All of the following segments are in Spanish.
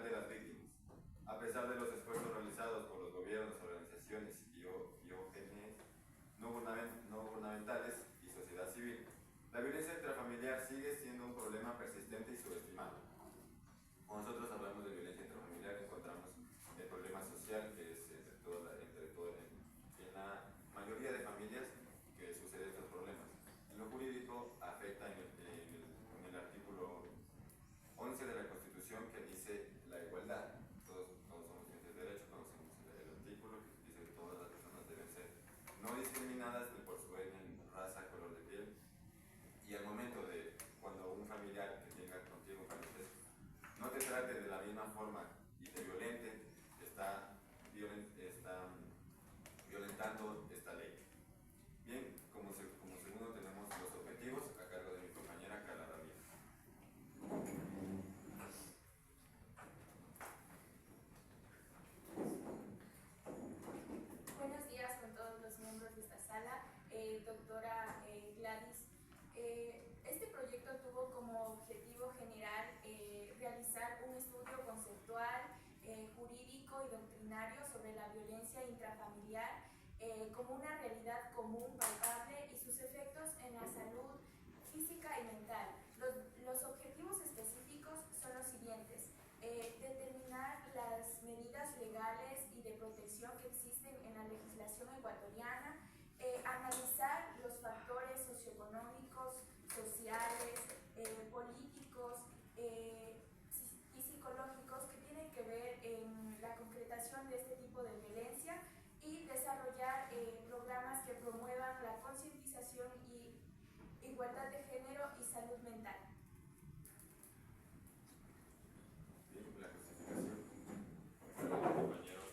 de las víctimas. A pesar de los esfuerzos realizados por los gobiernos, organizaciones y ONGs no gubernamentales y sociedad civil, la violencia intrafamiliar sigue siendo un problema persistente y subestimado. Cuando nosotros hablamos de violencia intrafamiliar, encontramos el problema social que es en la mayoría de familias que suceden estos problemas. En lo jurídico afecta en el artículo 11 de la Constitución, que dice la igualdad. Todos somos tienes derecho, conocemos el artículo que dice que todas las personas deben ser no discriminadas ni por su etnia, raza, color de piel. Y al momento de cuando un familiar que tenga contigo no te trate de la misma forma y te violente, está violentando esta ley. Bien, como segundo tenemos los objetivos a cargo de mi compañera Carla Ramírez. Buenos días con todos los miembros de esta sala. Doctora Gladys, este proyecto tuvo como objetivo general realizar un estudio conceptual, jurídico y doctrinario sobre la violencia intrafamiliar como una realidad común, palpable y sus efectos en la salud física y mental. Los objetivos específicos son los siguientes: determinar las medidas legales y de protección que existen en la legislación ecuatoriana, analizar los factores socioeconómicos, sociales, políticos y psicológicos que tienen que ver en la concretación de este tipo de violencia y desarrollar programas que promuevan la concientización y igualdad de género y salud mental. Bien, la justificación. Compañero.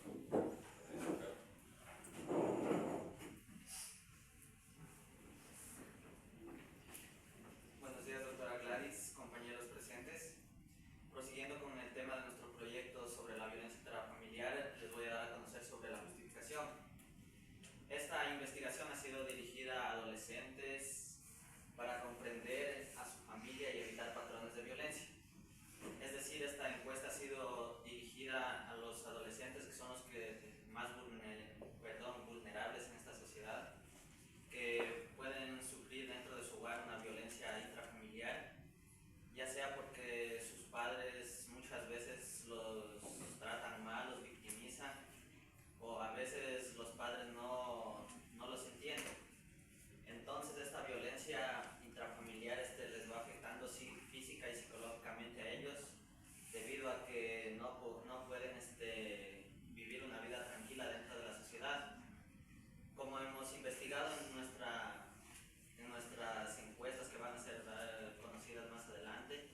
Buenos días, doctora Gladys, compañeros presentes. Prosiguiendo con el tema de nuestro proyecto sobre la violencia intrafamiliar, les voy a dar a conocer sobre la justificación. Esta investigación ha sido dirigida a adolescentes para comprender a su familia y evitar patrones de violencia. Es decir, esta encuesta ha sido dirigida a los adolescentes, que son los que más vulnerables en esta sociedad, que pueden sufrir dentro de su hogar una violencia intrafamiliar, ya sea porque sus padres muchas veces los tratan mal, los victimizan, o a veces los padres no los entienden. Entonces esta violencia intrafamiliar les va afectando física y psicológicamente a ellos, debido a que no pueden vivir una vida tranquila dentro de la sociedad. Como hemos investigado en nuestras encuestas que van a ser conocidas más adelante,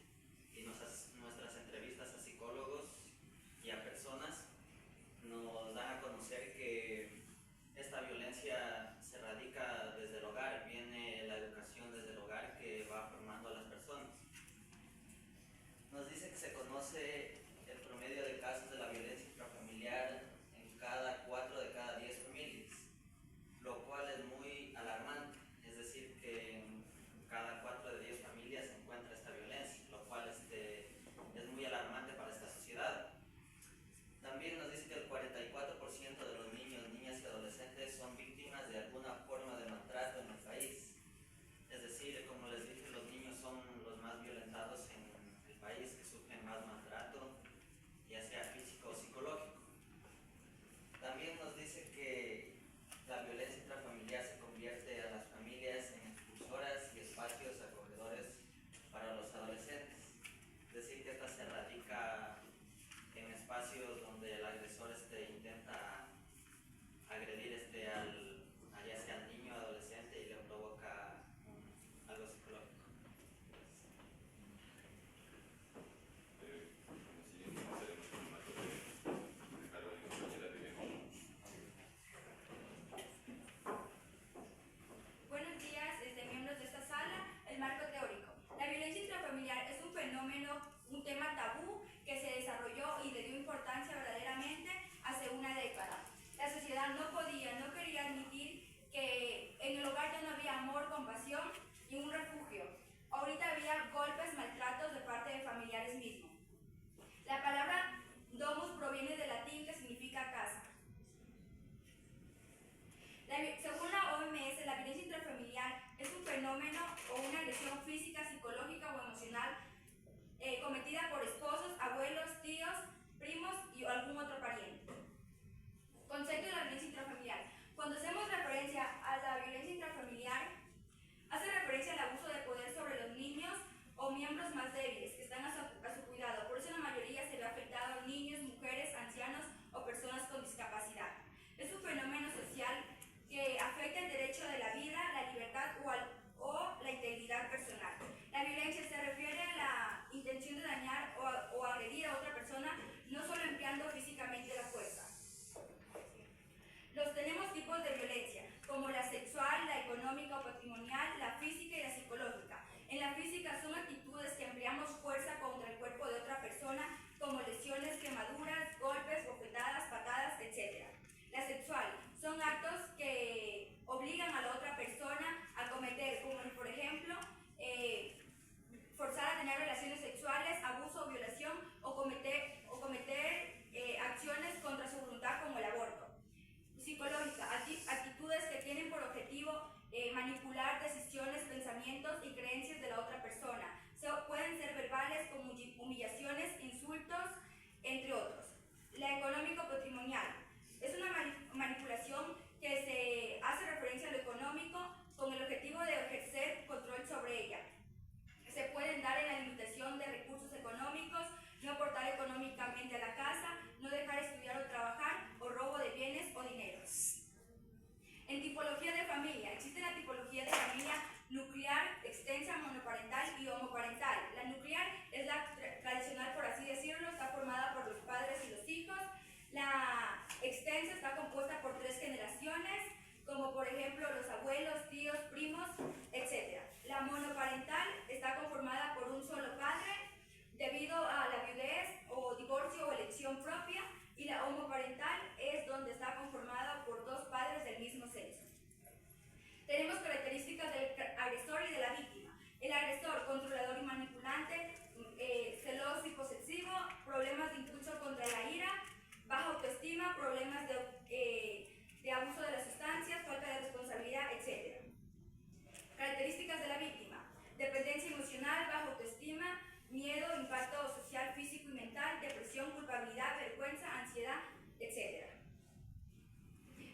y nuestras entrevistas a psicólogos y a personas, nos dan a conocer que esta violencia se radica desde el hogar, viene la educación desde el hogar que va formando a las personas. Nos dice que se conoce el promedio de casos de la violencia intrafamiliar en cada 4 de cada 10 familias, lo cual es muy alarmante. Es decir, que en cada 4 de 10 familias se encuentra esta violencia, lo cual es muy alarmante para esta sociedad. También nos dice que el 44% de los niños, niñas y adolescentes son víctimas de alguna forma de maltrato en el país. Es decir, como les dije, los niños son los más violentados en el país, que sufren más maltrato, patrimonial, la física y la psicológica. En la física son actitudes que empleamos fuerza contra el cuerpo de otra persona, como lesiones, quemaduras, golpes, bofetadas, patadas, etc. La sexual son actos que obligan a la otra persona a cometer, como por ejemplo, forzar a tener relaciones sexuales, abuso o violación, o cometer acciones contra su voluntad, como el aborto. Psicológica, actitudes que tienen por objetivo manipular decisiones, pensamientos y creencias de la otra persona. Pueden ser verbales, como humillaciones, insultos, entre otros. La económico-patrimonial es una manipulación que se hace referencia a lo económico con el objetivo de ejercer control sobre ella. Se pueden dar en la limitación de recursos económicos, no aportar económicamente a la casa, no dejar estudiar o trabajar, o robo de bienes o dinero. En tipología de familia, existe la tipología de familia nuclear, extensa, monoparental y homoparental. La nuclear es la tradicional, por así decirlo, está formada por los padres y los hijos. La extensa está compuesta por 3 generaciones, como por ejemplo los abuelos, tíos, primos, etc. La monoparental está conformada por un solo padre, debido a la viudez o divorcio o elección propia, y la homoparental es donde está conformada por 2 padres del mismo sexo. Tenemos características del agresor y de la víctima. El agresor, controlador y manipulante, celoso y posesivo, problemas de impulso contra la ira, baja autoestima, problemas de abuso de las sustancias, falta de responsabilidad, etc. Características de la víctima: dependencia emocional, baja autoestima, miedo, impacto social, físico y mental, depresión, culpabilidad, vergüenza, ansiedad, etc.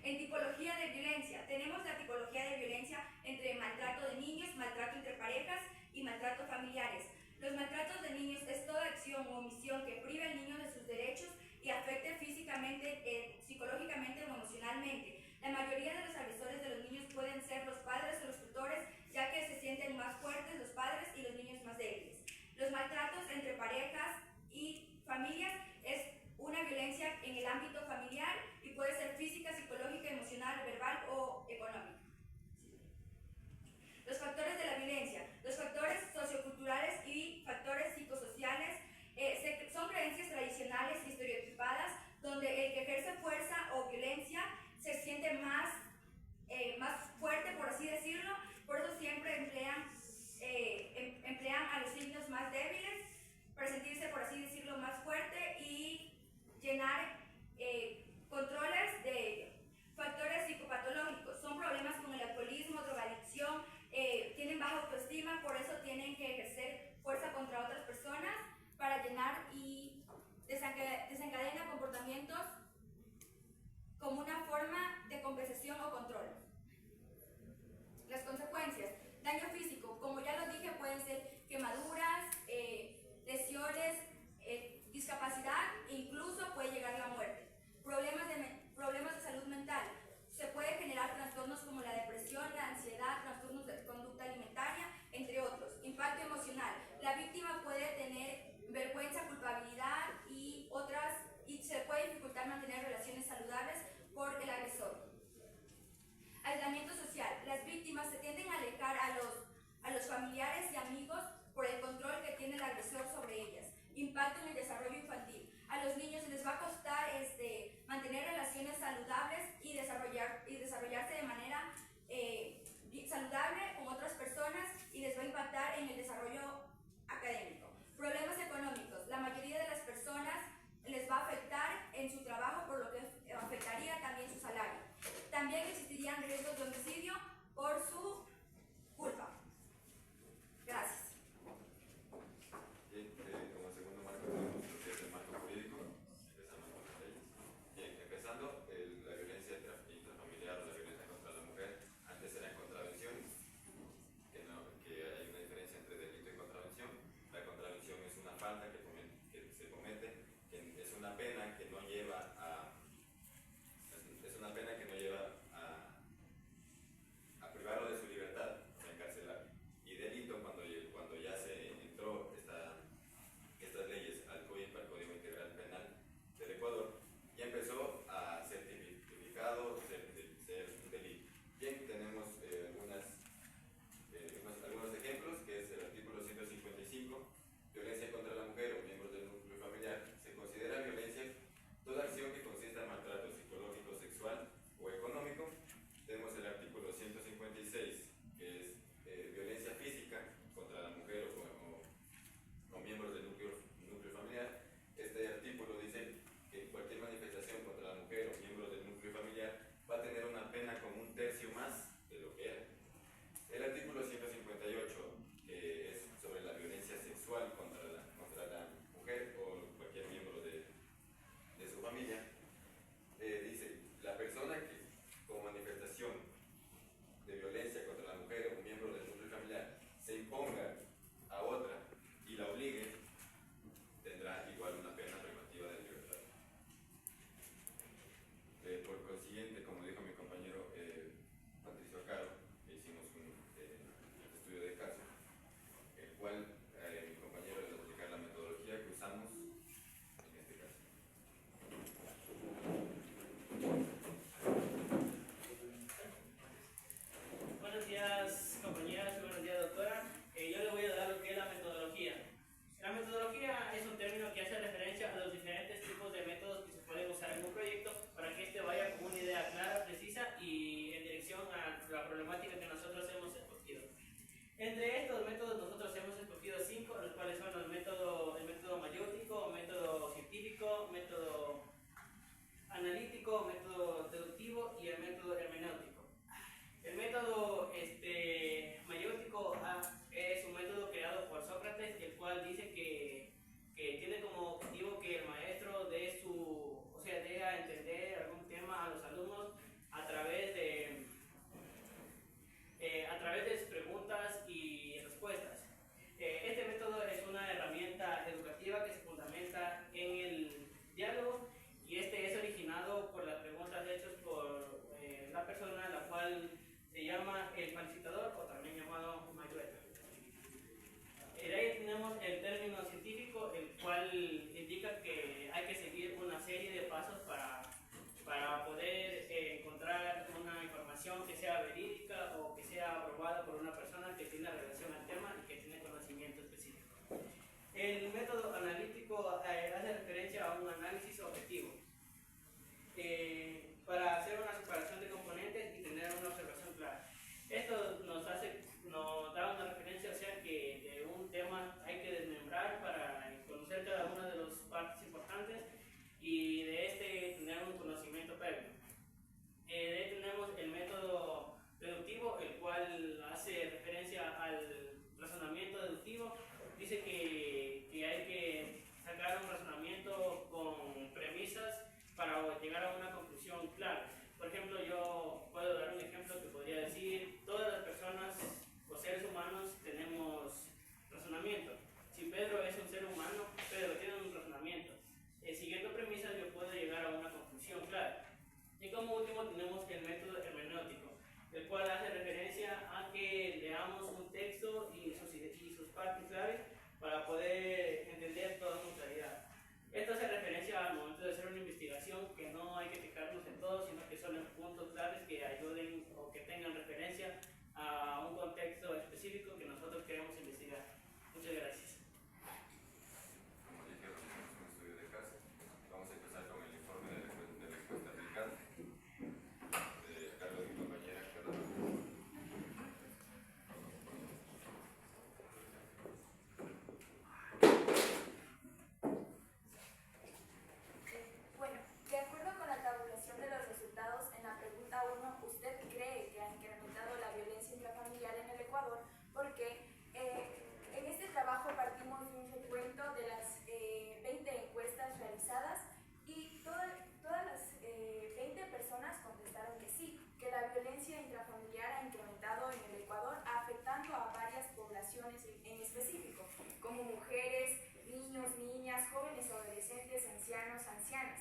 En tipología de violencia, tenemos la tipología de violencia entre maltrato de niños, maltrato entre parejas y maltrato familiares. Los maltratos de niños es toda acción o omisión que prive al niño de sus derechos y afecte físicamente, psicológicamente o emocionalmente. La mayoría de los agresores de los niños pueden ser los padres o los tutores, ya que se sienten más fuertes los padres y los niños más débiles. Los maltratos entre parejas y familias es una violencia en el ámbito familiar y puede ser física, psicológica, emocional, verbal o económica. Los factores de la violencia. Los factores socioculturales y factores psicosociales son creencias tradicionales y estereotipadas donde el que ejerce fuerza o violencia se siente más fuerte, por así decirlo. Por eso siempre emplean a los signos más débiles para sentirse, por así decirlo, más fuerte y llenar controles de ello. Factores psicopatológicos. pasos para poder encontrar una información que sea verídica o que sea aprobada por una persona que tiene relación al tema y que tiene conocimiento específico. El método analítico hace referencia a un análisis objetivo para hacer una separación de componentes y tener una observación clara. Esto nos da una referencia, o sea, que de un tema hay que desmembrar para conocer cada una de las partes importantes y de este tener un conocimiento previo. De ahí tenemos el método deductivo, el cual hace referencia al razonamiento deductivo. Dice que hay que sacar un razonamiento con premisas para llegar a una conclusión clara. Por ejemplo, yo puedo dar un ejemplo que podría decir: todas las personas o seres humanos tenemos razonamiento. Si Pedro es un ser humano, Pedro tiene un razonamiento. Siguiendo premisas, yo puedo llegar a una conclusión clara. Y como último tenemos el método hermenéutico, el cual hace referencia a que leamos un texto y sus partes claves para poder entender todo con claridad. Esto hace referencia al momento de hacer una investigación, que no hay que fijarnos en todo, sino que solo en puntos claves que ayuden o que tengan referencia a un contexto específico que nosotros queremos investigar. Muchas gracias. Como dijeron, hicimos un estudio de caso. Vamos a empezar con el informe de respuesta aplicada. A cargo de mi compañera Carla. Bueno, de acuerdo con la tabulación de los resultados, en la pregunta 1, ¿usted cree que ha incrementado la violencia intrafamiliar en el Ecuador? Porque en este trabajo partimos de un recuento de las 20 encuestas realizadas y todas las 20 personas contestaron que sí, que la violencia intrafamiliar ha incrementado en el Ecuador, afectando a varias poblaciones en específico, como mujeres, niños, niñas, jóvenes, adolescentes, ancianos, ancianas.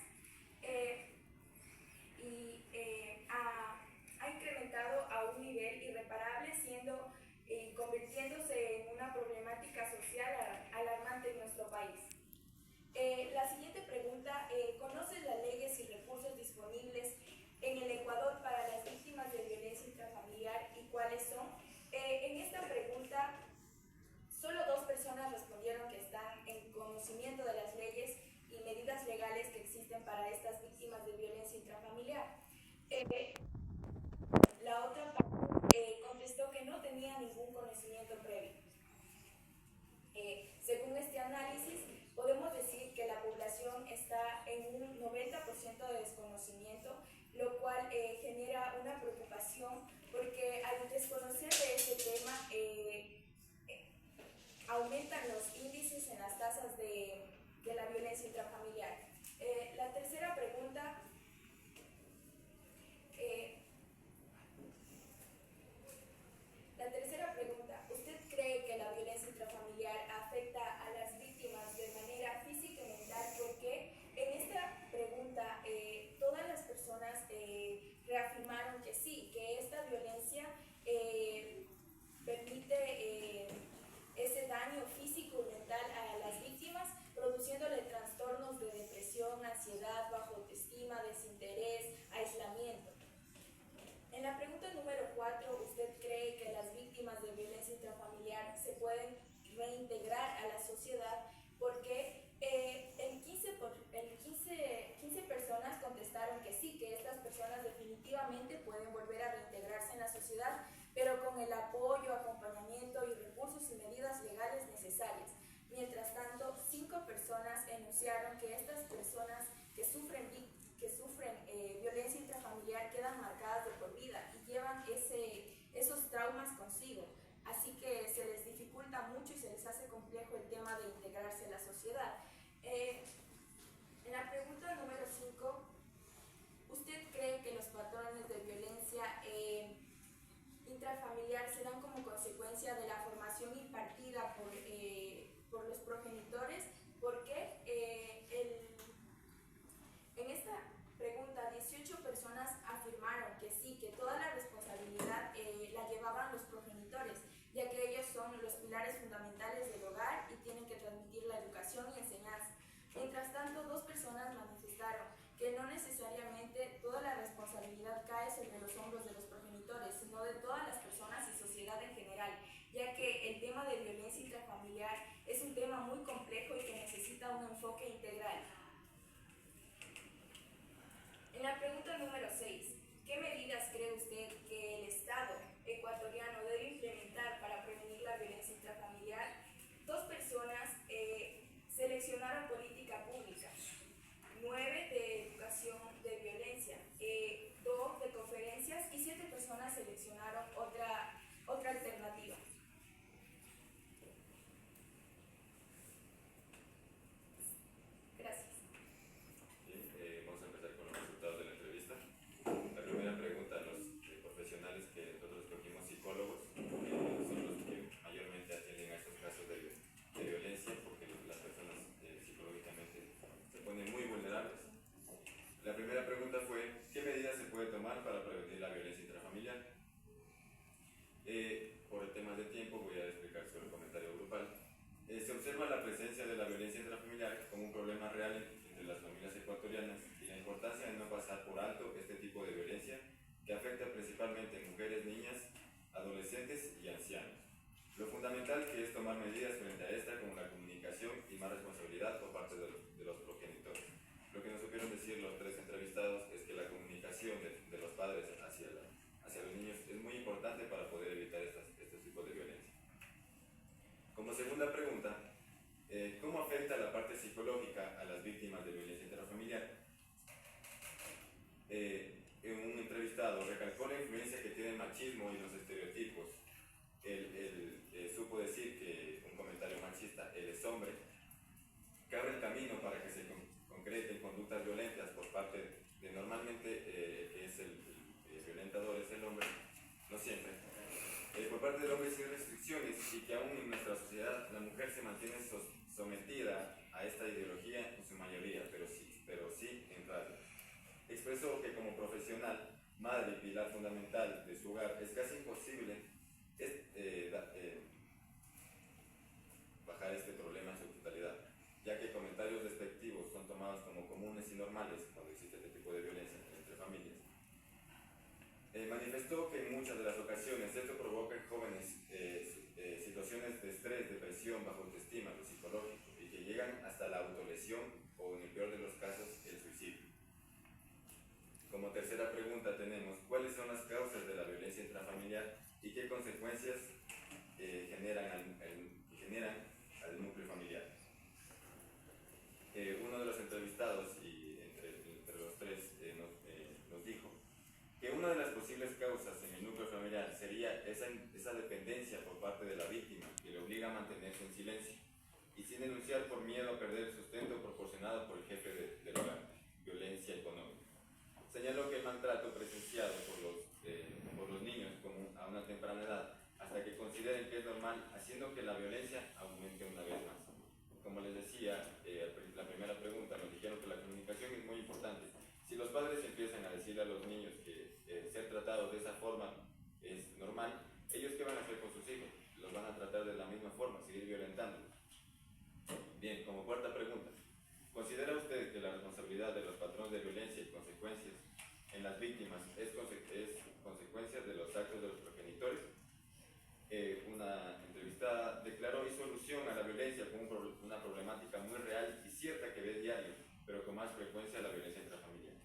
Ha incrementado a un nivel irreparable, convirtiéndose en una problemática social alarmante en nuestro país. La siguiente pregunta: ¿conoces las leyes y recursos disponibles en el Ecuador para las víctimas de violencia intrafamiliar y cuáles son? En esta pregunta, solo 2 personas respondieron que están en conocimiento de las leyes y medidas legales que existen para estas víctimas de violencia intrafamiliar. La otra parte contestó que no tenía ningún conocimiento previo. Según este análisis, podemos decir que la población está en un 90% de desconocimiento, lo cual genera una preocupación porque al desconocer de este tema aumentan los índices en las tasas de la violencia intrafamiliar. La tercera pregunta: ¿usted cree que la violencia intrafamiliar afecta a las víctimas de manera física y mental? Porque en esta pregunta todas las personas reafirmaron que sí, que esta violencia permite ese daño físico y mental a las víctimas, produciéndole trastornos de depresión, ansiedad, baja autoestima, desinterés, aislamiento. En la pregunta número 4, ¿usted cree que las víctimas de violencia intrafamiliar se pueden reintegrar a la sociedad? Porque 15 personas contestaron que sí, que estas personas definitivamente pueden volver a reintegrarse en la sociedad, pero con el apoyo, acompañamiento y recursos y medidas legales necesarias. Mientras tanto, 5 personas enunciaron que estas personas que sufren violencia intrafamiliar quedan marcadas de por vida y llevan esos traumas consigo. Así que se les dificulta mucho y se les hace complejo el tema de integrarse a la sociedad. En la pregunta número 5, ¿usted cree que los patrones de violencia tomar para prevenir la violencia intrafamiliar. Por temas de tiempo voy a explicar sobre el comentario grupal. Se observa la presencia de la violencia intrafamiliar como un problema real entre las familias ecuatorianas y la importancia de no pasar por alto este tipo de violencia que afecta principalmente a mujeres, niñas, adolescentes y ancianos. Lo fundamental que es tomar medidas frente a esta como la comunicación y más responsabilidad por parte de los progenitores. Lo que nos supieron decir los tres entrevistados es que la comunicación de los padres hacia los niños es muy importante para poder evitar este tipo de violencia. Como segunda pregunta, ¿cómo afecta la parte psicológica a las víctimas de violencia intrafamiliar? Un entrevistado recalcó la influencia que tiene el machismo y los estereotipos. Él supo decir que un comentario machista, él es hombre, que abre el camino para que se concreten conductas violentas por parte de normalmente que es el violentador es el hombre, no siempre, por parte del hombre sin restricciones, y que aún en nuestra sociedad la mujer se mantiene sometida a esta ideología en su mayoría, pero sí en radio. Expresó que como profesional, madre y pilar fundamental de su hogar, es casi imposible bajar este problema en su totalidad, ya que comentarios despectivos son tomados como comunes y normales cuando existe este tipo de violencia entre familias. Manifestó que en muchas de las ocasiones esto provoca en jóvenes situaciones de estrés, depresión, baja autoestima, lo psicológico, y que llegan hasta la autolesión o, en el peor de los casos, el suicidio. Como tercera pregunta tenemos, ¿cuáles son las causas de la violencia intrafamiliar y qué consecuencias generan al núcleo familiar? Uno de los entrevistados, y entre los tres, nos dijo que una de las posibles causas en el núcleo familiar sería esa dependencia por parte de la víctima, que le obliga a mantenerse en silencio y sin denunciar por miedo a perder el sustento proporcionado por el jefe del hogar, violencia económica. Señaló que el maltrato presenciado por los niños a una temprana edad, hasta que consideren que es normal, haciendo que la violencia aumente una vez más. Como les decía, la primera pregunta nos dijeron que la comunicación es muy importante. Si los padres empiezan a decirle a los niños que ser tratados de esa forma es normal, ¿ellos qué van a hacer con sus hijos? Los van a tratar de la misma forma, seguir violentándolos. Bien, como cuarta pregunta, ¿considera usted que la responsabilidad de los patrones de violencia y consecuencias en las víctimas es consecuencia de los actos de los progenitores? Una entrevistada declaró hizo alusión a la violencia como una problemática muy real y cierta que ve diario, pero con más frecuencia la violencia intrafamiliar.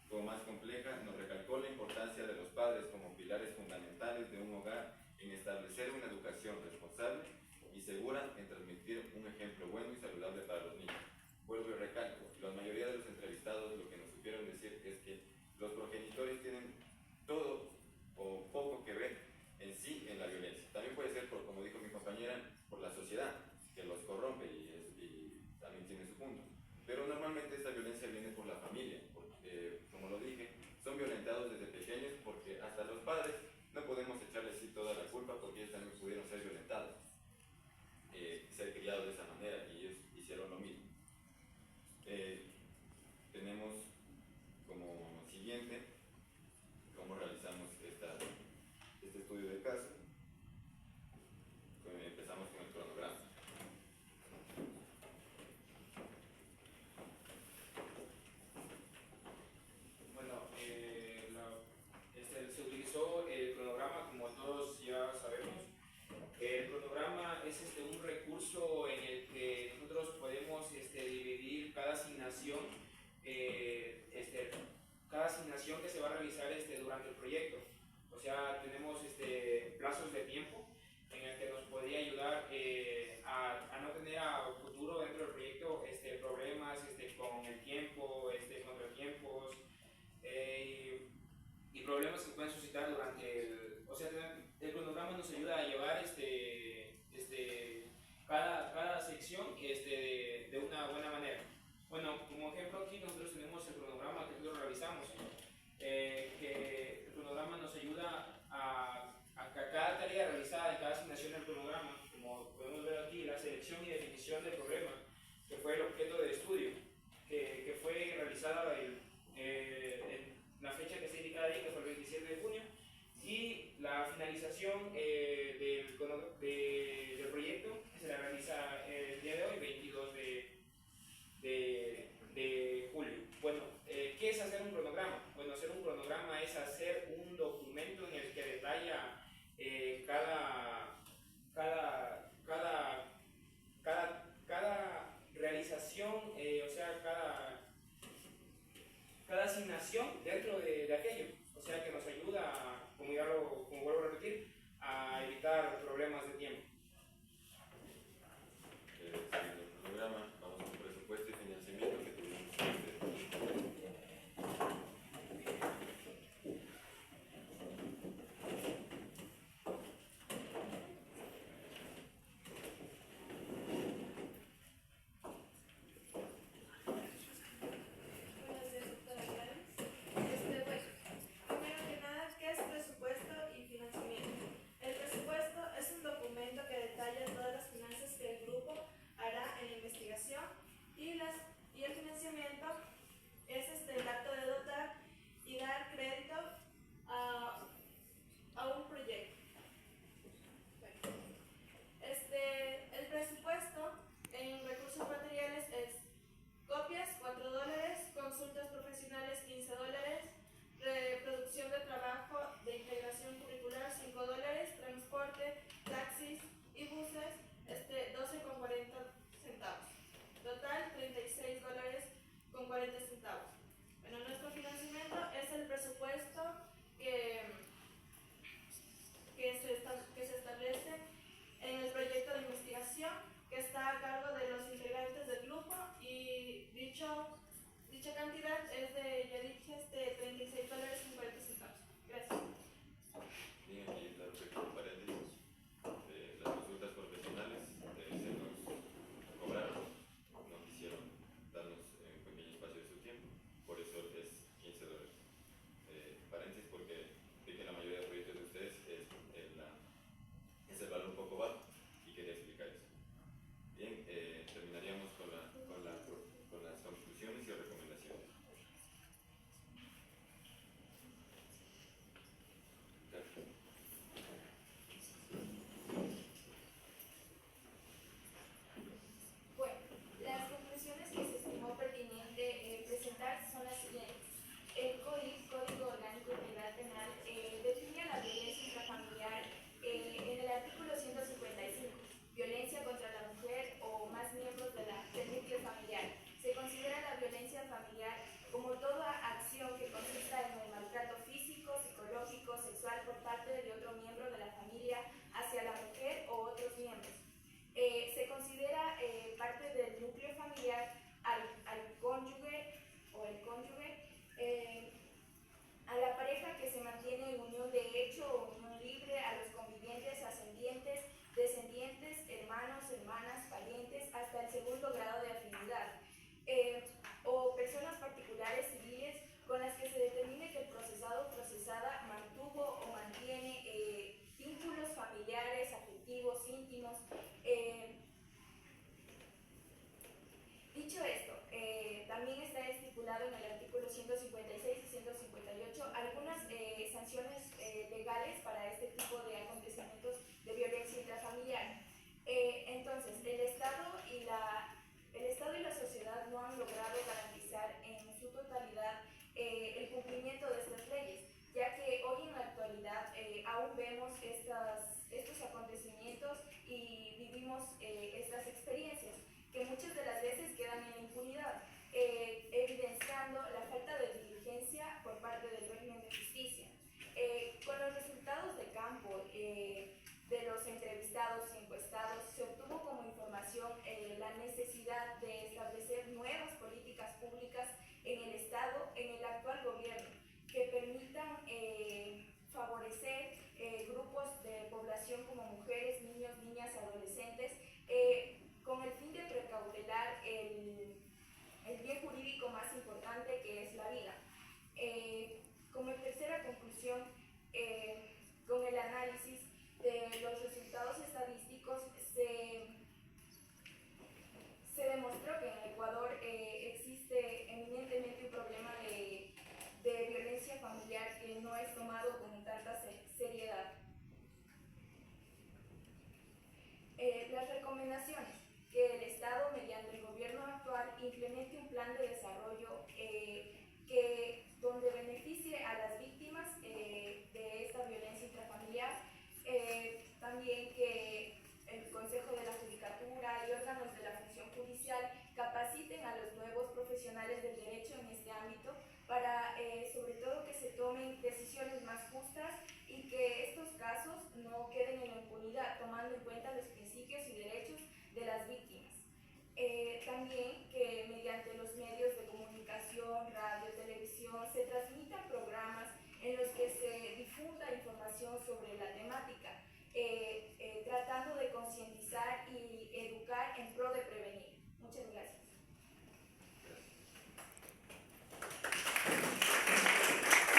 Como más compleja, nos recalcó la importancia de los padres como pilares fundamentales de un hogar en establecer una educación responsable y segura en transmitir un ejemplo bueno y saludable para los niños. Vuelvo y recalco, la mayoría de los entrevistados lo que nos supieron decir es que los progenitores tienen todo o poco que ver en sí en la violencia. También puede ser, como dijo mi compañera, por la sociedad, que los corrompe y también tiene su punto. Pero normalmente esta violencia viene por la familia, porque, como lo dije, son violentados desde pequeños porque hasta los padres no podemos echarles sí toda la culpa porque ellos también pudieron ser violentados, ser criados de esa manera y ellos hicieron lo mismo. Tenemos como siguiente cómo realizamos este estudio de caso. Empezamos con el cronograma. Bueno, se utilizó el cronograma, como todos ya sabemos. El cronograma es un recurso en el que nosotros podemos dividir cada asignación que se va a realizar durante el proyecto. O sea, tenemos plazos de tiempo en el que nos podría ayudar a no tener a futuro dentro del proyecto problemas con el tiempo, contratiempos y problemas que pueden suscitar durante el cronograma nos ayuda a llevar cada sección de una buena manera. Bueno, como ejemplo aquí nosotros tenemos el cronograma que nosotros realizamos, que el cronograma nos ayuda a cada tarea realizada en cada asignación del cronograma, como podemos ver aquí, la selección y definición del problema, que fue el objeto de estudio, que fue realizada en la fecha que se indica ahí, que fue asignación dentro de aquello. O sea que nos ayuda, como vuelvo a repetir, a evitar problemas de tiempo.